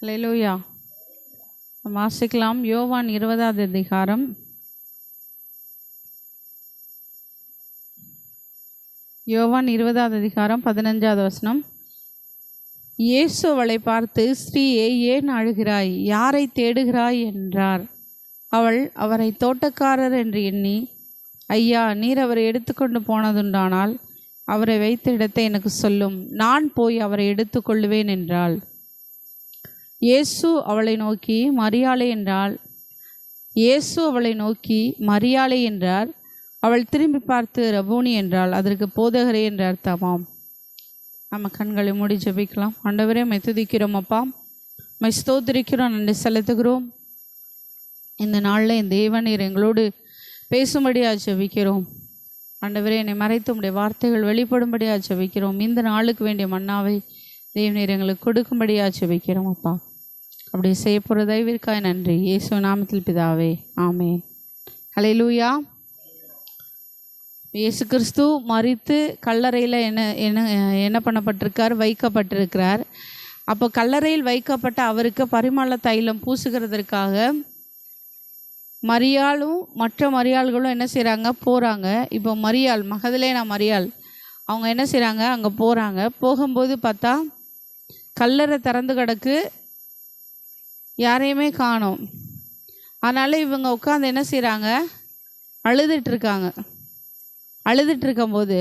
அல்லேலூயா. வாசிக்கலாம். யோவான் 20வது அதிகாரம் 15வது வசனம். இயேசு அவளை பார்த்து, ஸ்திரீயே, ஏன் அழுகிறாய்? யாரை தேடுகிறாய் என்றார். அவள் அவரை தோட்டக்காரர் என்று எண்ணி, ஐயா, நீர் அவரை எடுத்துக்கொண்டு போனதுண்டானால் அவரை வைத்த இடத்தை எனக்கு சொல்லும், நான் போய் அவரை எடுத்துக்கொள்ளுவேன் என்றாள். இயேசு அவளை நோக்கி மரியாளே என்றார். அவள் திரும்பி பார்த்து ரபூனி என்றாள். அதற்கு போதகரே என்ற அர்த்தமாம். நம்ம கண்களை மூடி ஜெபிக்கலாம். ஆண்டவரே, மை துதிக்கிறோம் அப்பா, மை ஸ்தோத்திரிக்கிறோம், நன்றி செலுத்துகிறோம். இந்த நாளில் இந்த தேவநீர் எங்களோடு பேசும்படியாக ஜெபிக்கிறோம். ஆண்டவரே, என்னை மறைத்து உம்முடைய வார்த்தைகள் வெளிப்படும்படியாக ஜெபிக்கிறோம். இந்த நாளுக்கு வேண்டிய மன்னாவை தேவநீர் எங்களுக்கு கொடுக்கும்படியாக ஜெபிக்கிறோம் அப்பா. அப்படி செய்ய போகிற தயவிற்காக நன்றி. இயேசு நாமத்தில் பிதாவே, ஆமேன். அல்லேலூயா. இயேசு கிறிஸ்து மரித்து கல்லறையில் என்ன பண்ணப்பட்டிருக்கார்? வைக்கப்பட்டிருக்கிறார். அப்போ கல்லறையில் வைக்கப்பட்ட அவருக்கு பரிமள தைலம் பூசுகிறதற்காக மரியாளும் மற்ற மரியாள்களும் என்ன செய்கிறாங்க? போகிறாங்க. இப்போ மரியாள், மகதலேனா மரியாள், அவங்க என்ன செய்கிறாங்க? அங்கே போகிறாங்க. போகும்போது பார்த்தா கல்லறை திறந்து கிடக்கு, யாரையுமே காணோம். அதனால் இவங்க உட்காந்து என்ன செய்கிறாங்க? அழுதுட்டுருக்காங்க. அழுதுட்டுருக்கும்போது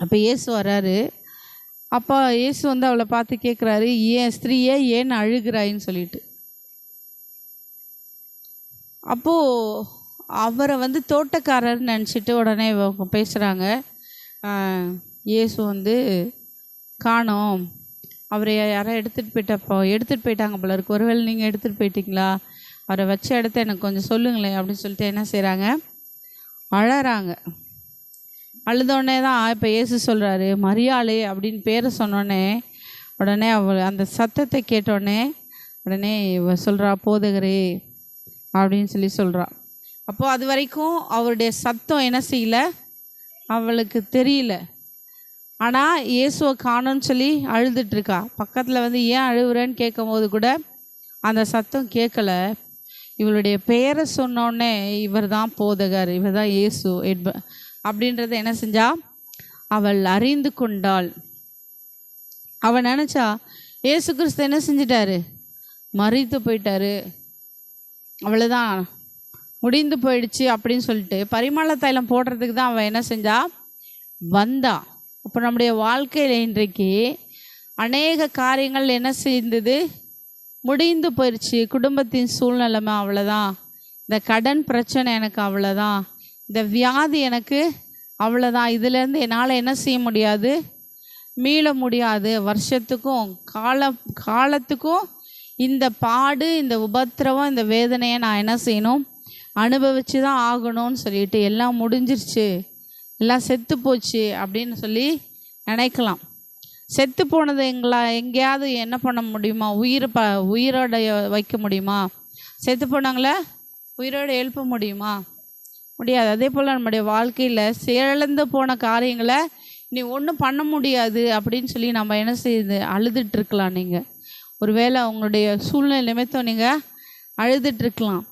அப்போ இயேசு வர்றாரு. அப்போ இயேசு வந்து அவளை பார்த்து கேட்குறாரு, ஸ்திரீயே, ஏன் அழுகிறாயின்னு சொல்லிட்டு. அப்போது அவரை வந்து தோட்டக்காரர்னு நினச்சிட்டு உடனே பேசுகிறாங்க. இயேசு வந்து காணோம், அவரை யாரோ எடுத்துகிட்டு போயிட்டாங்க போல இருக்கு. ஒருவேளை நீங்கள் எடுத்துகிட்டு போயிட்டீங்களா? அவரை வச்ச இடத்த எனக்கு கொஞ்சம் சொல்லுங்களேன் அப்படின்னு சொல்லிட்டு என்ன செய்கிறாங்க? அழறாங்க. அழுதோடனே தான் இப்போ இயேசு சொல்கிறாரு, மரியாளே அப்படின்னு பேரை சொன்னோடனே உடனே அந்த சத்தத்தை கேட்டோடனே உடனே சொல்கிறா, போதகரே அப்படின்னு சொல்கிறா. அப்போது அது வரைக்கும் அவருடைய சத்தம் என்ன செய்யலை, அவளுக்கு தெரியல. ஆனால் இயேசுவை காணோன்னு சொல்லி அழுதுட்டுருக்கா. பக்கத்தில் வந்து ஏன் அழுகுறேன்னு கேட்கும் போது கூட அந்த சத்தம் கேட்கலை. இவளுடைய பெயரை சொன்னோடனே இவர் தான் போதகர், இவர் தான் இயேசு அப்படின்றத என்ன செஞ்சா? அவள் அறிந்து கொண்டாள். அவள் நினச்சா இயேசு கிறிஸ்து என்ன செஞ்சிட்டாரு? மரித்து போயிட்டாரு, அவ்வளோதான், முடிந்து போயிடுச்சு அப்படின்னு சொல்லிட்டு பரிமள தைலம் போடுறதுக்கு தான் அவள் என்ன செஞ்சா? வந்தா. இப்போ நம்முடைய வாழ்க்கையில் இன்றைக்கு அநேக காரியங்கள் என்ன செய்தது? முடிந்து போயிடுச்சு. குடும்பத்தின் சூழ்நிலைமை அவ்வளோதான், இந்த கடன் பிரச்சனை எனக்கு அவ்வளோதான், இந்த வியாதி எனக்கு அவ்வளோதான், இதிலேருந்து என்னால் என்ன செய்ய முடியாது? மீள முடியாது. வருஷத்துக்கும் காலத்துக்கும் இந்த பாடு, இந்த உபத்திரவம், இந்த வேதனையை நான் என்ன செய்யணும்? அனுபவித்து தான் ஆகணும்னு சொல்லிட்டு எல்லாம் முடிஞ்சிருச்சு, எல்லாம் செத்து போச்சு அப்படின்னு சொல்லி நினைக்கலாம். செத்து போனது எங்கேயாவது என்ன பண்ண முடியுமா? உயிரோட வைக்க முடியுமா? செத்து போனாங்களே உயிரோடு எழுப்ப முடியுமா? முடியாது. அதே போல் நம்முடைய வாழ்க்கையில் செயலிழந்து போன காரியங்களை நீ ஒன்றும் பண்ண முடியாது அப்படின்னு சொல்லி நம்ம என்ன செய்யுது? அழுதுட்டுருக்கலாம். நீங்கள் ஒருவேளை அவங்களுடைய சூழ்நிலை நிமித்தம் நீங்கள் அழுதுட்டுருக்கலாம்.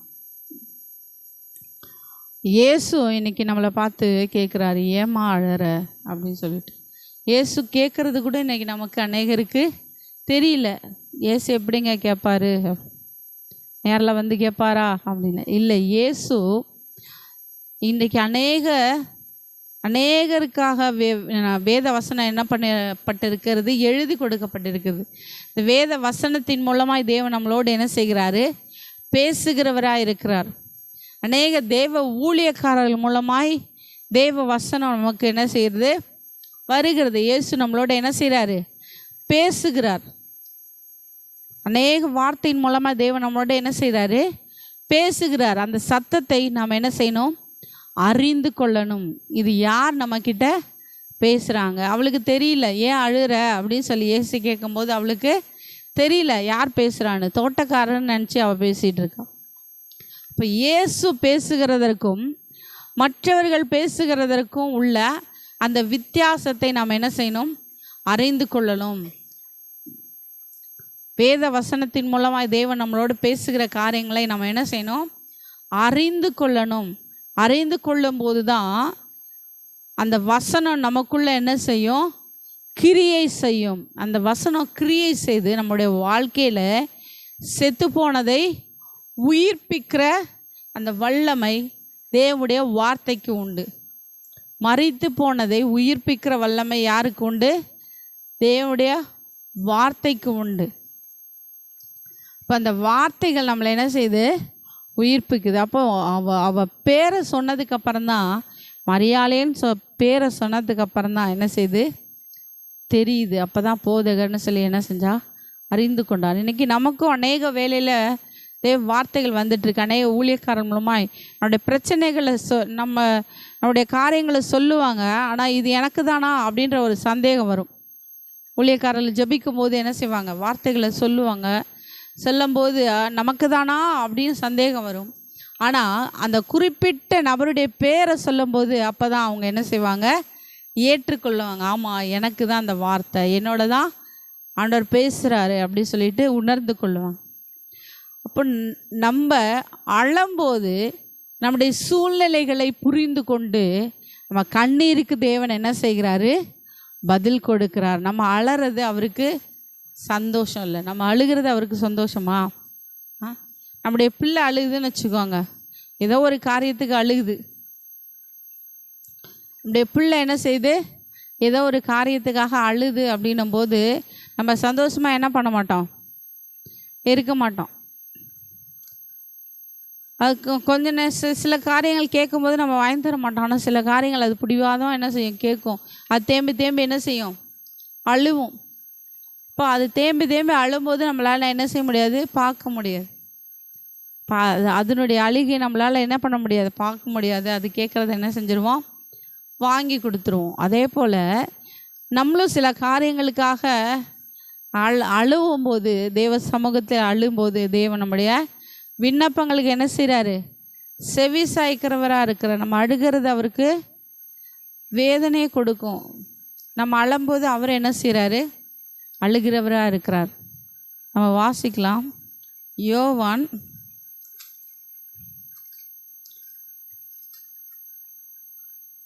இயேசு இன்னைக்கு நம்மளை பார்த்து கேட்குறாரு, ஏம்மா அழற அப்படின்னு சொல்லிட்டு. இயேசு கேட்குறது கூட இன்றைக்கி நமக்கு அநேகருக்கு தெரியல. இயேசு எப்படிங்க கேட்பாரு? நேரில் வந்து கேட்பாரா அப்படின்னு இல்லை. இயேசு இன்றைக்கி அநேகருக்காக வேத வசனம் என்ன பண்ணப்பட்டிருக்கிறது? எழுதி கொடுக்கப்பட்டிருக்கிறது. இந்த வேத வசனத்தின் மூலமாக தேவன் நம்மளோடு என்ன செய்கிறாரு? பேசுகிறவராக இருக்கிறார். அநேக தேவ ஊழியக்காரர்கள் மூலமாய் தேவ வசனம் நமக்கு என்ன செய்கிறது? வருகிறது. இயேசு நம்மளோட என்ன செய்கிறாரு? பேசுகிறார். அநேக வார்த்தையின் மூலமாக தேவன் நம்மளோட என்ன செய்கிறாரு? பேசுகிறார். அந்த சத்தத்தை நாம் என்ன செய்யணும்? அறிந்து கொள்ளணும். இது யார் நம்மக்கிட்ட பேசுகிறாங்க? அவளுக்கு தெரியல. ஏன் அழுகிற அப்படின்னு சொல்லி இயேசு கேட்கும்போது அவளுக்கு தெரியல யார் பேசுகிறான்னு. தோட்டக்காரன்னு நினச்சி அவள் பேசிகிட்டு இருக்கா. இப்போ இயேசு பேசுகிறதற்கும் மற்றவர்கள் பேசுகிறதற்கும் உள்ள அந்த வித்தியாசத்தை நாம் என்ன செய்யணும்? அறிந்து கொள்ளணும். வேத வசனத்தின் மூலமாக தேவன் நம்மளோடு பேசுகிற காரியங்களை நம்ம என்ன செய்யணும்? அறிந்து கொள்ளணும். அறிந்து கொள்ளும்போது தான் அந்த வசனம் நமக்குள்ளே என்ன செய்யும்? கிரியை செய்யும். அந்த வசனம் கிரியை செய்து நம்முடைய வாழ்க்கையில் செத்து போனதை உயிர்ப்பிக்கிற அந்த வல்லமை தேவனுடைய வார்த்தைக்கு உண்டு. மரித்து போனதை உயிர்ப்பிக்கிற வல்லமை யாருக்கு உண்டு? தேவனுடைய வார்த்தைக்கு உண்டு. இப்போ அந்த வார்த்தைகள் நம்மளை என்ன செய்யுது? உயிர்ப்பிக்குது. அப்போ அவ பேரை சொன்னதுக்கப்புறம்தான், மரியாளேன்னு பேரை சொன்னதுக்கப்புறம்தான் என்ன செய்யுது? தெரியுது. அப்போ தான் போதகர்னு சொல்லி என்ன செஞ்சா? அறிந்து கொண்டார். இன்றைக்கி நமக்கும் அநேக வேலையில் தேவ வார்த்தைகள் வந்துட்டுருக்கு. அநேக ஊழியக்காரன் மூலமாக நம்முடைய பிரச்சனைகளை நம்முடைய காரியங்களை சொல்லுவாங்க. ஆனால் இது எனக்கு தானா அப்படின்ற ஒரு சந்தேகம் வரும். ஊழியக்காரர்கள் ஜெபிக்கும் போது என்ன செய்வாங்க? வார்த்தைகளை சொல்லுவாங்க. சொல்லும்போது நமக்கு தானா அப்படின்னு சந்தேகம் வரும். ஆனால் அந்த குறிப்பிட்ட நபருடைய பேரை சொல்லும்போது அப்போ தான் அவங்க என்ன செய்வாங்க? ஏற்றுக்கொள்ளுவாங்க. ஆமாம், எனக்கு தான் அந்த வார்த்தை, என்னோட தான் ஆண்டவர் பேசுகிறாரு அப்படி சொல்லிட்டு உணர்ந்து கொள்ளுவாங்க. அப்போ நம்ம அழும்போது நம்முடைய சூழ்நிலைகளை புரிந்து கொண்டு நம்ம கண்ணீருக்கு தேவன் என்ன செய்கிறாரு? பதில் கொடுக்கிறார். நம்ம அழறது அவருக்கு சந்தோஷம் இல்லை, நம்ம அழுகிறது அவருக்கு சந்தோஷமா? நம்முடைய பிள்ளை அழுகுதுன்னு வச்சுக்கோங்க, ஏதோ ஒரு காரியத்துக்கு அழுகுது. நம்முடைய பிள்ளை என்ன செய்யுது? ஏதோ ஒரு காரியத்துக்காக அழுது அப்படின்னும் போது நம்ம சந்தோஷமாக என்ன பண்ண மாட்டோம்? இருக்க மாட்டோம். அதுக்கு கொஞ்சம் சில காரியங்கள் கேட்கும்போது நம்ம வாங்கி தர மாட்டோம். ஆனால் சில காரியங்கள் அது பிடிவாதம் என்ன செய்யும்? கேட்கும். அது தேம்பி தேம்பி என்ன செய்யும்? அழுவும். இப்போ அது தேம்பி தேம்பி அழும்போது நம்மளால் என்ன செய்ய முடியாது? பார்க்க முடியாது. அதனுடைய அழுகை நம்மளால் என்ன பண்ண முடியாது? பார்க்க முடியாது. அது கேட்குறத என்ன செஞ்சுருவோம்? வாங்கி கொடுத்துருவோம். அதே போல் நம்மளும் சில காரியங்களுக்காக அழுவும்போது, தேவ சமூகத்தில் அழும்போது தேவன் நம்முடைய விண்ணப்பங்களுக்கு என்ன செய்கிறாரு? செவி சாய்க்கிறவராக இருக்கிறார். நம்ம அழுகிறது அவருக்கு வேதனையை கொடுக்கும். நம்ம அழும்போது அவர் என்ன செய்கிறாரு? அழுகிறவராக இருக்கிறார். நம்ம வாசிக்கலாம். யோவான்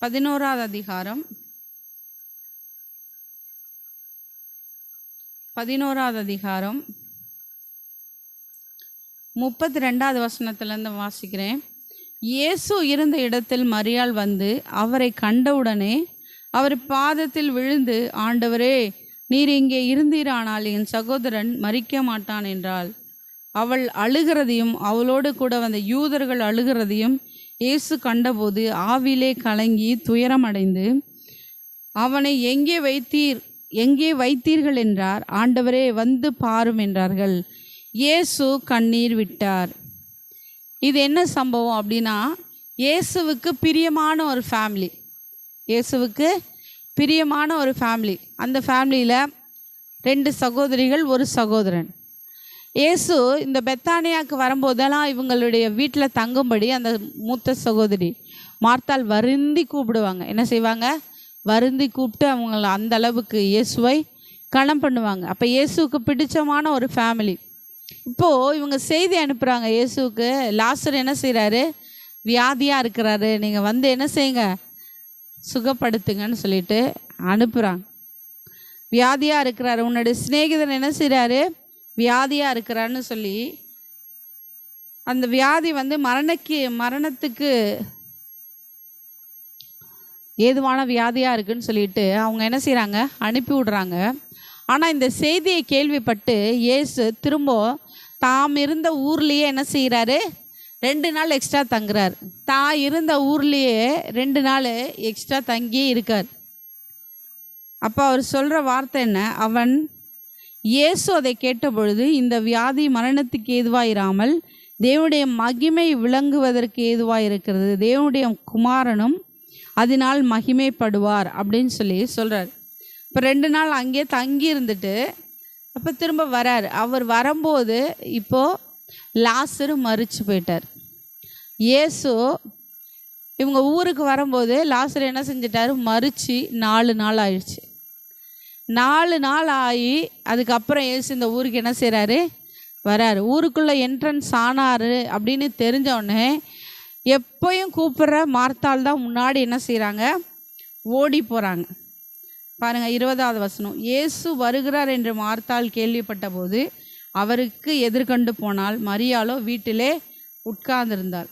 11வது அதிகாரம் 32வது வசனத்திலேருந்து வாசிக்கிறேன். இயேசு இருந்த இடத்தில் மரியாள் வந்து அவரை கண்டவுடனே அவர் பாதத்தில் விழுந்து, ஆண்டவரே, நீர் இங்கே இருந்தீரானால் என் சகோதரன் மரிக்க மாட்டான் என்றாள். அவள் அழுகிறதையும் அவளோடு கூட வந்த யூதர்கள் அழுகிறதையும் இயேசு கண்டபோது ஆவிலே கலங்கி துயரமடைந்து, அவனை எங்கே வைத்தீர்கள் என்றார். ஆண்டவரே, வந்து பாரும் என்றார்கள். இயேசு கண்ணீர் விட்டார். இது என்ன சம்பவம் அப்படின்னா, இயேசுவுக்கு பிரியமான ஒரு ஃபேமிலி, இயேசுவுக்கு பிரியமான ஒரு ஃபேமிலி. அந்த ஃபேமிலியில் 2 சகோதரிகள், ஒரு சகோதரன். இயேசு இந்த பெத்தானியாவுக்கு வரும்போதெல்லாம் இவங்களுடைய வீட்டில் தங்கும்படி அந்த மூத்த சகோதரி மார்த்தாள் வருந்தி கூப்பிடுவாங்க. என்ன செய்வாங்க? வருந்தி கூப்பிட்டு அவங்கள அந்த அளவுக்கு இயேசுவை கனம் பண்ணுவாங்க. அப்போ இயேசுவுக்கு பிடிச்சமான ஒரு ஃபேமிலி. இப்போது இவங்க செய்தி அனுப்புகிறாங்க இயேசுவுக்கு, லாசர் என்ன செய்கிறாரு? வியாதியாக இருக்கிறாரு, நீங்கள் வந்து என்ன செய்யுங்க? சுகப்படுத்துங்கன்னு சொல்லிட்டு அனுப்புகிறாங்க. வியாதியாக இருக்கிறாரு, உன்னுடைய சிநேகிதன் என்ன செய்கிறாரு? வியாதியாக இருக்கிறான்னு சொல்லி, அந்த வியாதி வந்து மரணத்துக்கு ஏதுவான வியாதியாக இருக்குன்னு சொல்லிட்டு அவங்க என்ன செய்கிறாங்க? அனுப்பி விடுறாங்க. ஆனால் இந்த செய்தியை கேள்விப்பட்டு இயேசு திரும்ப தாம் இருந்த ஊர்லேயே என்ன செய்கிறாரு? 2 நாள் எக்ஸ்ட்ரா தங்குறார். தான் இருந்த ஊர்லேயே 2 நாள் எக்ஸ்ட்ரா தங்கியே இருக்கார். அப்போ அவர் சொல்கிற வார்த்தை என்ன? இயேசு அதை கேட்டபொழுது, இந்த வியாதி மரணத்துக்கு ஏதுவாயிராமல் தேவனுடைய மகிமை விளங்குவதற்கு ஏதுவாக இருக்கிறது, தேவனுடைய குமாரனும் அதனால் மகிமைப்படுவார் அப்படின்னு சொல்லி சொல்கிறார். இப்போ 2 நாள் அங்கே தங்கி இருந்துட்டு அப்போ திரும்ப வரார். அவர் வரும்போது இப்போது லாசரு மரிச்சு போயிட்டார். இயேசு இவங்க ஊருக்கு வரும்போது லாசரு என்ன செஞ்சிட்டாரு? மரிச்சு 4 நாள் ஆயிடுச்சு. 4 நாள் ஆகி அதுக்கப்புறம் இயேசு இந்த ஊருக்கு என்ன செய்கிறாரு, வராரு. ஊருக்குள்ளே என்ட்ரன்ஸ் ஆனார் அப்படின்னு தெரிஞ்சோடனே எப்போயும் கூப்பிட்ற மார்த்தாள் தான் முன்னாடி என்ன செய்கிறாங்க, ஓடி போகிறாங்க. பாருங்கள் 20வது வசனம். இயேசு வருகிறார் என்று மார்த்தாள் கேள்விப்பட்ட போது அவருக்கு எதிர்கொண்டு போனால், மரியாளோ வீட்டிலே உட்கார்ந்திருந்தாள்.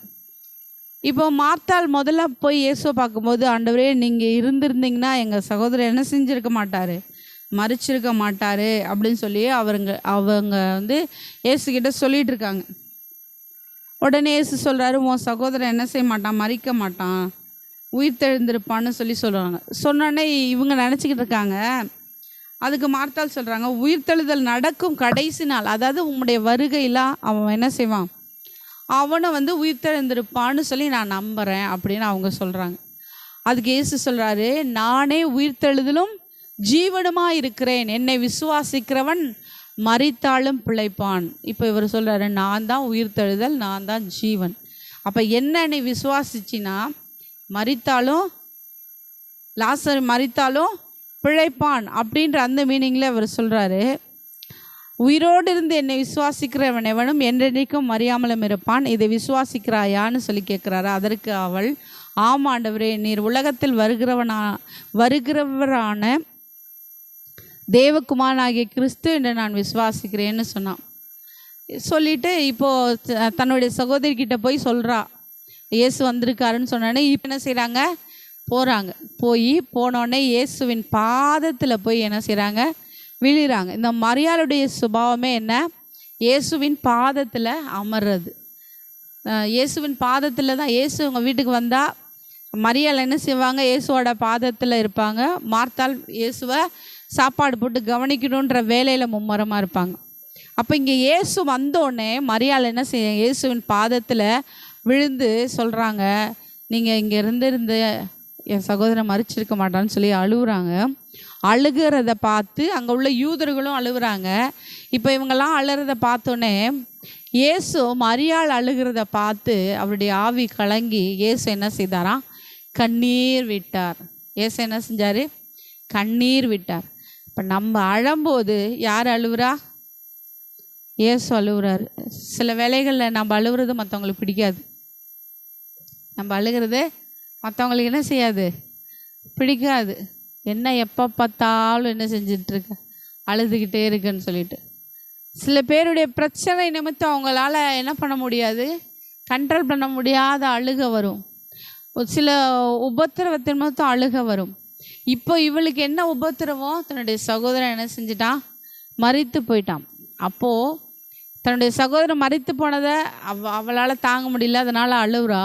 இப்போ மார்த்தாள் முதல்ல போய் இயேசுவை பார்க்கும்போது, ஆண்டவரே நீங்கள் இருந்திருந்தீங்கன்னா எங்கள் சகோதரர் என்ன செஞ்சுருக்க மாட்டார், மறிச்சிருக்க மாட்டார் அப்படின்னு சொல்லி அவங்க வந்து இயேசுக்கிட்ட சொல்லிகிட்டு இருக்காங்க. உடனே இயேசு சொல்கிறாரு, உன் சகோதரன் என்ன செய்ய மாட்டான், மறிக்க மாட்டான், உயிர் தெழுந்திருப்பான்னு சொல்லுவாங்க. சொன்னோடனே இவங்க நினச்சிக்கிட்டு இருக்காங்க. அதுக்கு மார்த்தாள் சொல்கிறாங்க, உயிர்த்தெழுதல் நடக்கும் கடைசி நாள், அதாவது உங்களுடைய வருகையில் அவன் என்ன செய்வான், அவனை வந்து உயிர்த்தெழுந்திருப்பான்னு சொல்லி நான் நம்புகிறேன் அப்படின்னு அவங்க சொல்கிறாங்க. அதுக்கு இயேசு சொல்கிறாரு, நானே உயிர்த்தெழுதலும் ஜீவனுமாக இருக்கிறேன், என்னை விசுவாசிக்கிறவன் மரித்தாலும் பிழைப்பான். இப்போ இவர் சொல்கிறாரு, நான் தான் உயிர்த்தெழுதல், நான் தான் ஜீவன். அப்போ என்னை விசுவாசிச்சின்னா மரித்தாலும், லாசர் மரித்தாலும் பிழைப்பான் அப்படின்ற அந்த மீனிங்கில் அவர் சொல்கிறாரு. உயிரோடு இருந்து என்னை விசுவாசிக்கிறவன் எவனும் என்றென்றைக்கும் மறியாமலும் இருப்பான், இதை விசுவாசிக்கிறாயான்னு சொல்லி கேட்குறாரு. அதற்கு அவள், ஆமாம் ஆண்டவரே, நீர் உலகத்தில் வருகிறவரான தேவகுமாரனாகிய கிறிஸ்து என்று நான் விசுவாசிக்கிறேன்னு சொன்னான். சொல்லிவிட்டு இப்போது தன்னுடைய சகோதரிக்கிட்ட போய் சொல்கிறா, இயேசு வந்திருக்காருன்னு சொன்னோடனே இப்போ என்ன செய்கிறாங்க, போகிறாங்க. போனோடனே இயேசுவின் பாதத்தில் போய் என்ன செய்கிறாங்க, விழுறாங்க. இந்த மரியாளுடைய சுபாவமே என்ன, இயேசுவின் பாதத்தில் அமர்றது. இயேசுவின் பாதத்தில் தான் இயேசு உங்கள் வீட்டுக்கு வந்தால் மரியாள் என்ன செய்வாங்க, இயேசுவோட பாதத்தில் இருப்பாங்க. மார்த்தாள் இயேசுவை சாப்பாடு போட்டு கவனிக்கணுன்ற வேலையில் மும்மரமாக இருப்பாங்க. அப்போ இங்கே இயேசு வந்தோடனே மரியாள் என்ன செய்ய, இயேசுவின் பாதத்தில் விழுந்து சொல்கிறாங்க, நீங்கள் இங்கே இருந்து என் சகோதரன் மறிச்சிருக்க மாட்டான்னு சொல்லி அழுகுறாங்க. அழுகிறத பார்த்து அங்கே உள்ள யூதர்களும் அழுகுறாங்க. இப்போ இவங்கெல்லாம் அழுகிறத பார்த்தோன்னே இயேசு மரியாள் அழுகிறத பார்த்து அவருடைய ஆவி கலங்கி இயேசு என்ன செய்தாராம், கண்ணீர் விட்டார். இயேசு என்ன செஞ்சார், கண்ணீர் விட்டார். இப்போ நம்ம அழும்போது யார் அழுவுறா, இயேசு அழுகுறாரு. சில வேளைகளில் நம்ம அழுகுறது மற்றவங்களுக்கு பிடிக்காது. நம்ம அழுகிறது மற்றவங்களுக்கு என்ன செய்யாது, பிடிக்காது. என்ன எப்போ பார்த்தாலும் என்ன செஞ்சிட்ருக்க, அழுதுகிட்டே இருக்குன்னு சொல்லிட்டு. சில பேருடைய பிரச்சனை நிமித்தம் அவங்களால என்ன பண்ண முடியாது, கண்ட்ரோல் பண்ண முடியாத அழுக வரும். சில உபத்திரவத்தின் நிமித்தம் அழுக வரும். இப்போ இவளுக்கு என்ன உபத்திரவம், தன்னுடைய சகோதரன் என்ன செஞ்சிட்டான், மரித்து போயிட்டான். அப்போது தன்னுடைய சகோதரன் மரித்து போனதை அவளால் தாங்க முடியல, அதனால் அழுகுறா.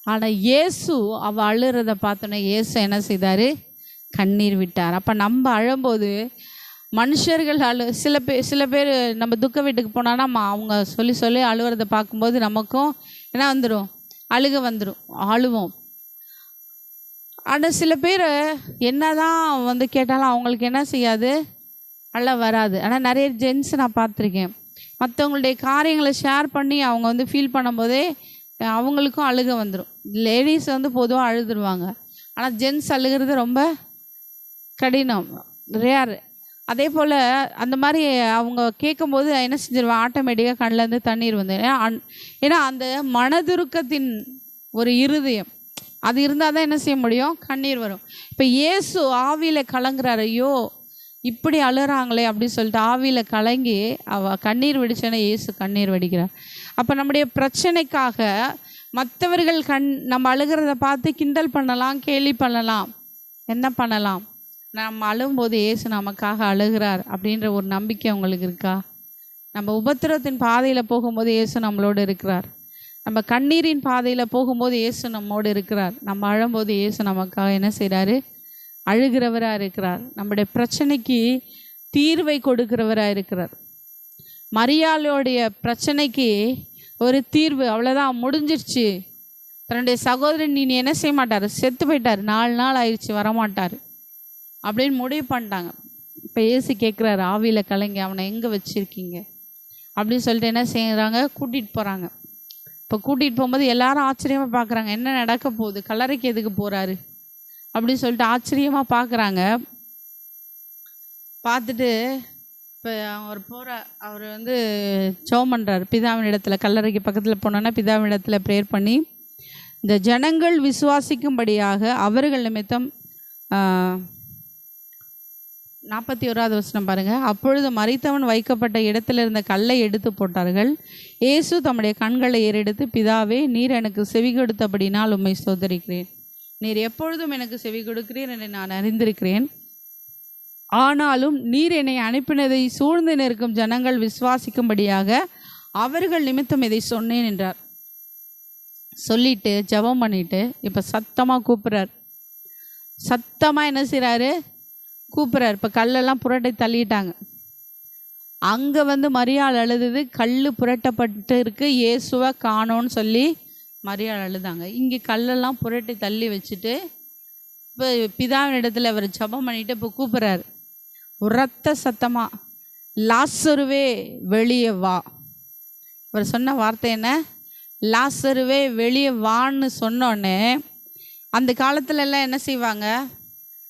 ஆனால் இயேசு அவள் அழுகிறத பார்த்தோன்னே இயேசு என்ன செய்தார், கண்ணீர் விட்டார். அப்போ நம்ம அழும்போது மனுஷர்கள் சில பேர் நம்ம துக்க வீட்டுக்கு போனோன்னா அவங்க சொல்லி அழுகிறத பார்க்கும்போது நமக்கும் என்ன வந்துடும், அழுக வந்துடும், அழுவோம். ஆனால் சில பேர் என்ன தான் வந்து கேட்டாலும் அவங்களுக்கு என்ன செய்யாது, அழ வராது. ஆனால் நிறைய ஜென்ஸ் நான் பார்த்துருக்கேன், மற்றவங்களுடைய காரியங்களை ஷேர் பண்ணி அவங்க வந்து ஃபீல் பண்ணும்போதே அவங்களுக்கும் அழுக வந்துடும். லேடிஸ் வந்து பொதுவாக அழுதுருவாங்க, ஆனால் ஜென்ஸ் அழுகிறது ரொம்ப கடினம், ரேர். அதே போல் அந்த மாதிரி அவங்க கேட்கும்போது என்ன செஞ்சிருவாங்க, ஆட்டோமேட்டிக்காக கண்ணிலேருந்து தண்ணீர் வந்து, ஏன்னா அந்த மனதுருக்கத்தின் ஒரு இருதயம் அது இருந்தால் தான் என்ன செய்ய முடியும், கண்ணீர் வரும். இப்போ இயேசு ஆவியில் கலங்குறாரு, ஐயோ இப்படி அழுகிறாங்களே அப்படின்னு சொல்லிட்டு ஆவியில் கலங்கி கண்ணீர் வெடிச்சோன்னே இயேசு கண்ணீர் வடிக்கிறார். அப்போ நம்முடைய பிரச்சனைக்காக மற்றவர்கள் நம்ம அழுகிறத பார்த்து கிண்டல் பண்ணலாம், கேலி பண்ணலாம், என்ன பண்ணலாம். நம்ம அழும்போது இயேசு நமக்காக அழுகிறார் அப்படின்ற ஒரு நம்பிக்கை உங்களுக்கு இருக்கா? நம்ம உபத்திரத்தின் பாதையில் போகும்போது இயேசு நம்மளோடு இருக்கிறார். நம்ம கண்ணீரின் பாதையில் போகும்போது இயேசு நம்மோடு இருக்கிறார். நம்ம அழும்போது இயேசு நமக்காக என்ன செய்கிறாரு, அழுகிறவராக இருக்கிறார். நம்முடைய பிரச்சனைக்கு தீர்வை கொடுக்கிறவராக இருக்கிறார். மரியாளுடைய பிரச்சனைக்கு ஒரு தீர்வு, அவ்வளோதான், முடிஞ்சிருச்சு. தன்னுடைய சகோதரன் நீ என்ன செய்ய மாட்டார், செத்து போயிட்டார், 4 நாள் ஆயிடுச்சு, வரமாட்டார் அப்படின்னு முடிவு பண்ணிட்டாங்க. இப்போ இயேசு கேட்குறாரு, ஆவியில் கலங்கி அவனை எங்கே வச்சுருக்கீங்க அப்படின்னு சொல்லிட்டு என்ன செய்கிறாங்க, கூட்டிகிட்டு போகிறாங்க. இப்போ கூட்டிகிட்டு போகும்போது எல்லாரும் ஆச்சரியமாக பார்க்குறாங்க, என்ன நடக்க போகுது, கல்லறைக்கு எதுக்கு போகிறாரு அப்படின்னு சொல்லிட்டு ஆச்சரியமாக பார்க்குறாங்க. பார்த்துட்டு இப்போ அவர் அவர் வந்து ஜெபம் பண்ணுறார் பிதாவின் இடத்துல. கல்லறைக்கு பக்கத்தில் போனோன்னா பிதாவின் இடத்துல ப்ரேயர் பண்ணி, இந்த ஜனங்கள் விசுவாசிக்கும்படியாக அவர்கள் நிமித்தம் 41வது வசனம் பாருங்கள். அப்பொழுது மரித்தவன் வைக்கப்பட்ட இடத்துல இருந்த கல்லை எடுத்து போட்டார்கள். இயேசு தம்முடைய கண்களை ஏறெடுத்து, பிதாவே, நீர் எனக்கு செவி கொடுத்தபடினால் உம்மை ஸ்தோத்தரிக்கிறேன். நீர் எப்பொழுதும் எனக்கு செவி கொடுக்கிறீர் என்று நான் அறிந்திருக்கிறேன். ஆனாலும் நீர் என்னை அனுப்பினதை சூழ்ந்து நிற்கும் ஜனங்கள் விசுவாசிக்கும்படியாக அவர்கள் நிமித்தம் இதை சொன்னேன் என்றார். சொல்லிட்டு ஜெபம் பண்ணிட்டு இப்போ சத்தமாக கூப்பிட்றார். சத்தமாக என்ன செய்கிறாரு? கூப்பிட்றார். இப்போ கல்லெல்லாம் புரட்டை தள்ளிட்டாங்க. அங்கே வந்து மரியாள் அழுது, கல் புரட்டப்பட்டு இருக்கு, இயேசுவை காணோன்னு சொல்லி மரியாள் அழுதாங்க. இங்கே கல்லெல்லாம் புரட்டி தள்ளி வச்சுட்டு இப்போ பிதாவின் இடத்துல அவர் ஜெபம் பண்ணிட்டு இப்போ கூப்பிட்றாரு உரத்த சத்தமாக, லாசருவே வெளியே வா. அவர் சொன்ன வார்த்தை என்ன? லாசருவே வெளியே வான்னு சொன்னோடனே, அந்த காலத்துலலாம் என்ன செய்வாங்க,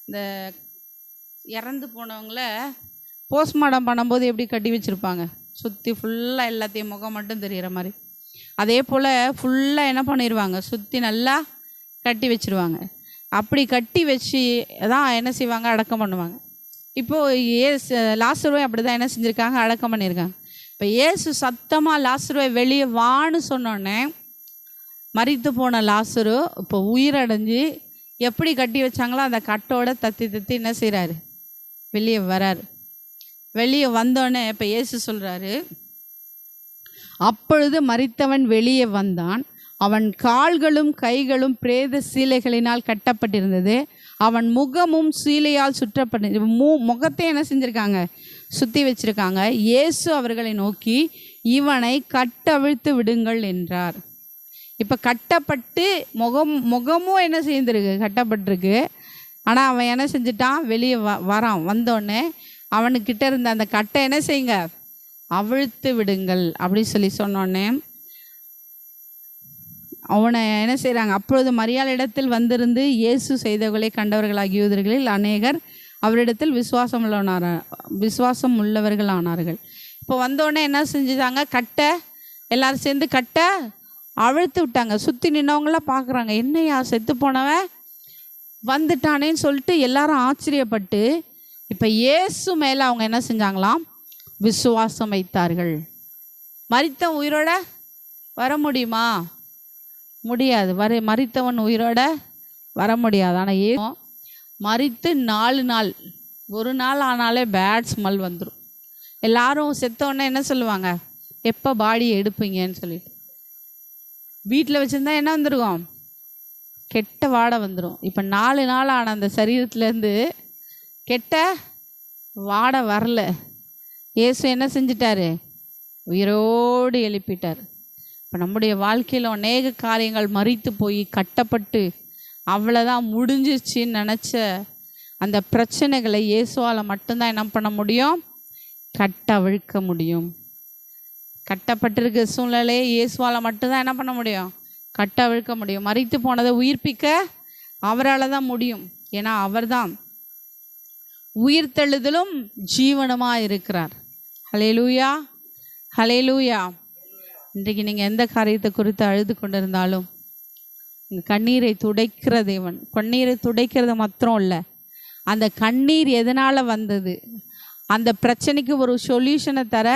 இந்த இறந்து போனவங்கள போஸ்ட்மார்ட்டம் பண்ணும்போது எப்படி கட்டி வச்சுருப்பாங்க, சுற்றி ஃபுல்லாக எல்லாத்தையும் முகம் மட்டும் தெரிகிற மாதிரி. அதே போல் ஃபுல்லாக என்ன பண்ணிடுவாங்க, சுற்றி நல்லா கட்டி வச்சுருவாங்க. அப்படி கட்டி வச்சு தான் என்ன செய்வாங்க, அடக்கம் பண்ணுவாங்க. இப்போது லாசருவை அப்படி தான் என்ன செஞ்சுருக்காங்க, அடக்கம் பண்ணியிருக்காங்க. இப்போ இயேசு சத்தமாக லாசருவை வெளியே வான்னு சொன்னோடனே, மரித்து போன லாசரு இப்போ உயிரடைஞ்சு எப்படி கட்டி வச்சாங்களோ அந்த கட்டோட தத்தி தத்தி என்ன செய்கிறாரு, வெளியே வராரு. வெளியே வந்தோடனே இப்போ இயேசு சொல்கிறாரு, அப்பொழுது மரித்தவன் வெளியே வந்தான். அவன் கால்களும் கைகளும் பிரேத சீலைகளினால் கட்டப்பட்டிருந்தது. அவன் முகமும் சீலையால் சுற்றப்பட்டு முகத்தை என்ன செஞ்சுருக்காங்க, சுற்றி வச்சுருக்காங்க. இயேசு அவர்களை நோக்கி, இவனை கட்டவிழ்த்து விடுங்கள் என்றார். இப்போ கட்டப்பட்டு முகமும் என்ன செய்திருக்கு, கட்டப்பட்டிருக்கு. ஆனால் அவன் என்ன செஞ்சிட்டான், வெளியே வரான். வந்தோடனே அவனுக்கிட்ட இருந்த அந்த கட்டை என்ன செய்யுங்க, அவிழ்த்து விடுங்கள் அப்படின்னு சொல்லி சொன்னோடனே அவனை என்ன செய்கிறாங்க. அப்பொழுது மரியாள் இடத்தில் வந்திருந்து இயேசு செய்தவர்களை கண்டவர்களாகிய யூதர்களில் அநேகர் அவரிடத்தில் விசுவாசம் உள்ளவர்கள் ஆனார்கள். இப்போ வந்தோடனே என்ன செஞ்சுட்டாங்க, கட்டை எல்லாரும் சேர்ந்து கட்டை அவிழ்த்து விட்டாங்க. சுற்றி நின்னவங்களாம் பார்க்குறாங்க, என்னையா செத்து போனவன் வந்துட்டானேன்னு சொல்லிட்டு எல்லாரும் ஆச்சரியப்பட்டு இப்போ இயேசு மேலே அவங்க என்ன செஞ்சாங்களாம், விசுவாசம் வைத்தார்கள். மரித்தவன் உயிரோட வர முடியுமா? முடியாது. மரித்தவன் உயிரோட வர முடியாது. ஆனால் ஏதோ மரித்து 4 நாள், ஒரு நாள் ஆனாலே பேட் ஸ்மெல் வந்துடும். எல்லாரும் செத்தோடனே என்ன சொல்லுவாங்க, எப்போ பாடியை எடுப்பீங்கன்னு சொல்லிட்டு. வீட்டில் வச்சுருந்தா என்ன வந்துருக்கும், கெட்ட வாடை வந்துடும். இப்போ 4 நாள் ஆன அந்த சரீரத்துலேருந்து கெட்ட வாடை வரல. இயேசு என்ன செஞ்சிட்டாரு, உயிரோடு எழுப்பிட்டார். இப்போ நம்முடைய வாழ்க்கையில் அநேக காரியங்கள் மரித்து போய் கட்டப்பட்டு அவ்வளோதான் முடிஞ்சிச்சின்னு நினச்ச அந்த பிரச்சனைகளை இயேசுவால் மட்டும்தான் என்ன பண்ண முடியும், கட்டவிழ்க்க முடியும். கட்டப்பட்டிருக்க சூழ்நிலையை இயேசுவால் மட்டும்தான் என்ன பண்ண முடியும், கட்டவிழ்க்க முடியும். மரித்து போனதை உயிர்ப்பிக்க அவரால் தான் முடியும். ஏன்னா அவர்தான் உயிர்த்தெழுதலும் ஜீவனமாக இருக்கிறார். ஹல்லேலூயா, ஹல்லேலூயா. இன்றைக்கு நீங்கள் எந்த காரியத்தை குறித்து அழுது கொண்டிருந்தாலும் கண்ணீரை துடைக்கிற தேவன். கண்ணீரை துடைக்கிறது மாத்திரம் இல்லை, அந்த கண்ணீர் எதனால் வந்தது, அந்த பிரச்சனைக்கு ஒரு சொல்யூஷனை தர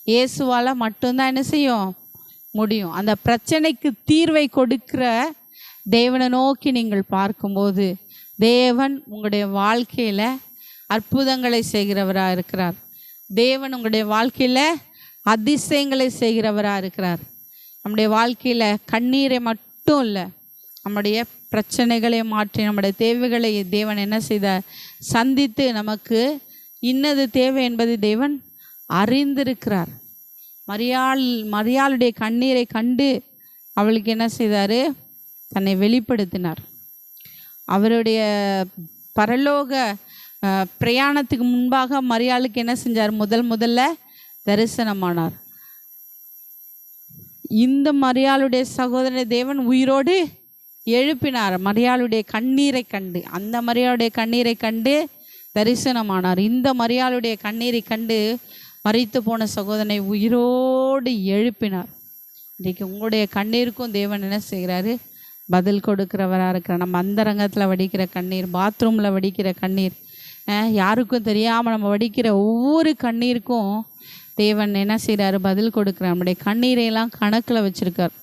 இயேசுவால் மட்டும்தான் என்ன செய்யும் முடியும். அந்த பிரச்சனைக்கு தீர்வை கொடுக்கிற தேவனை நோக்கி நீங்கள் பார்க்கும்போது தேவன் உங்களுடைய வாழ்க்கையில் அற்புதங்களை செய்கிறவராக இருக்கிறார். தேவன் உங்களுடைய வாழ்க்கையில் அதிசயங்களை செய்கிறவராக இருக்கிறார். நம்முடைய வாழ்க்கையில் கண்ணீரை மட்டும் இல்லை, நம்முடைய பிரச்சனைகளை மாற்றி நம்முடைய தேவைகளை தேவன் என்ன செய்தார், சந்தித்து நமக்கு இன்னது தேவை என்பதை தேவன் அறிந்திருக்கிறார். மரியாளுடைய கண்ணீரை கண்டு அவளுக்கு என்ன செய்தார், தன்னை வெளிப்படுத்தினார். அவருடைய பரலோக பிரயாணத்துக்கு முன்பாக மரியாளுக்கு என்ன செஞ்சார், முதல்ல தரிசனமானார். இந்த மரியாளுடைய சகோதர தேவன் உயிரோடு எழுப்பினார். மரியாளுடைய கண்ணீரை கண்டு, அந்த மரியாளுடைய கண்ணீரை கண்டு தரிசனமானார். இந்த மரியாளுடைய கண்ணீரை கண்டு மரித்து போன சகோதரனை உயிரோடு எழுப்பினார். இன்றைக்கு உங்களுடைய கண்ணீருக்கும் தேவன் என்ன செய்கிறாரு? பதில் கொடுக்கிறவராக இருக்கிறார். நம்ம அந்தரங்கத்தில் வடிக்கிற கண்ணீர், பாத்ரூமில் வடிக்கிற கண்ணீர், யாருக்கும் தெரியாமல் நம்ம வடிக்கிற ஒவ்வொரு கண்ணீருக்கும் தேவன் என்ன செய்கிறாரு? பதில் கொடுக்குறார். நம்முடைய கண்ணீரையெல்லாம் கணக்கில் வச்சுருக்கார்.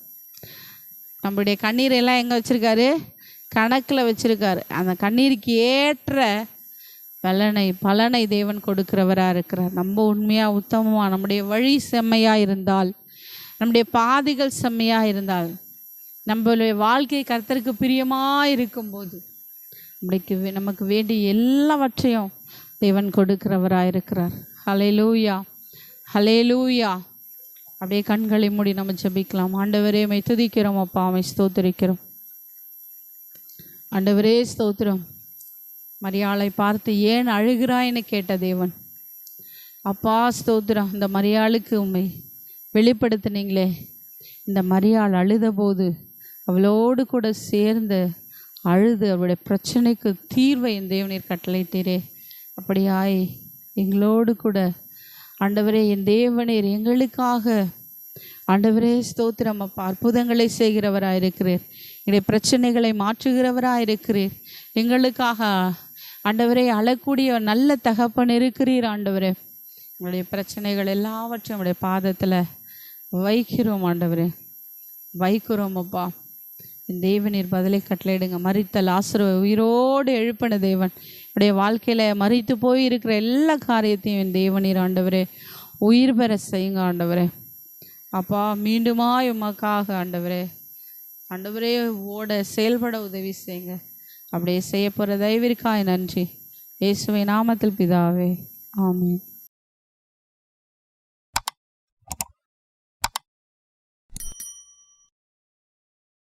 நம்முடைய கண்ணீரையெல்லாம் எங்கே வச்சுருக்காரு? கணக்கில் வச்சுருக்காரு. அந்த கண்ணீருக்கு ஏற்ற பலனை தேவன் கொடுக்கிறவராக இருக்கிறார். நம்ம உண்மையாக உத்தமமாக நம்முடைய வழி செம்மையாக இருந்தால், நம்முடைய பாதைகள் செம்மையாக இருந்தால், நம்மளுடைய வாழ்க்கை கர்த்தருக்கு பிரியமாக இருக்கும்போது நமக்கு வேண்டிய எல்லாவற்றையும் தேவன் கொடுக்கிறவராக இருக்கிறார். ஹல்லேலூயா, ஹல்லேலூயா. அப்படியே கண்களை மூடி நம்ம ஜெபிக்கலாம். ஆண்டவரே, உம்மை துதிக்கிறோம் அப்பா, உம்மை ஸ்தோத்திரிக்கிறோம். ஆண்டவரே ஸ்தோத்திரம். மரியாளை பார்த்து ஏன் அழுகிறாய்ன்னு கேட்ட தேவன். அப்பா ஸ்தோத்திரம். இந்த மரியாளுக்கு உம்மை வெளிப்படுத்தினீங்களே. இந்த மரியாள் அழுத போது அவளோடு கூட சேர்ந்து அழுது அவளுடைய பிரச்சனைக்கு தீர்வை என் தேவனீர் கட்டளையிட்டீரே. அப்படியாய் எங்களோடு கூட ஆண்டவரே, என் தேவனீர் எங்களுக்காக ஆண்டவரே ஸ்தோத்திரம் அப்பா அற்புதங்களை செய்கிறவராக இருக்கிறீர். எங்களுடைய பிரச்சனைகளை மாற்றுகிறவராக இருக்கிறீர். எங்களுக்காக ஆண்டவரே அழக்கூடிய நல்ல தகப்பன் இருக்கிறீர். ஆண்டவரே, உங்களுடைய பிரச்சனைகள் எல்லாவற்றையும் உங்களுடைய பாதத்தில் வைக்கிறோம். ஆண்டவரே, வைக்கிறோம் அப்பா. என் தேவனீர் பதிலை கட்டளையிடுங்க. மரித்த லாசருவை உயிரோடு எழுப்பின தேவன் என்னுடைய வாழ்க்கையில் மரித்து போய் இருக்கிற எல்லா காரியத்தையும் என் தேவனீர் ஆண்டவரே உயிர் பெற செய்யுங்க. ஆண்டவரே அப்பா, மீண்டுமா உமக்காக ஆண்டவரே செயல்பட உதவி செய்யுங்க. அப்படியே செய்ய போகிற தயவிற்காய் நன்றி. இயேசுவின் நாமத்தில் பிதாவே, ஆமென்.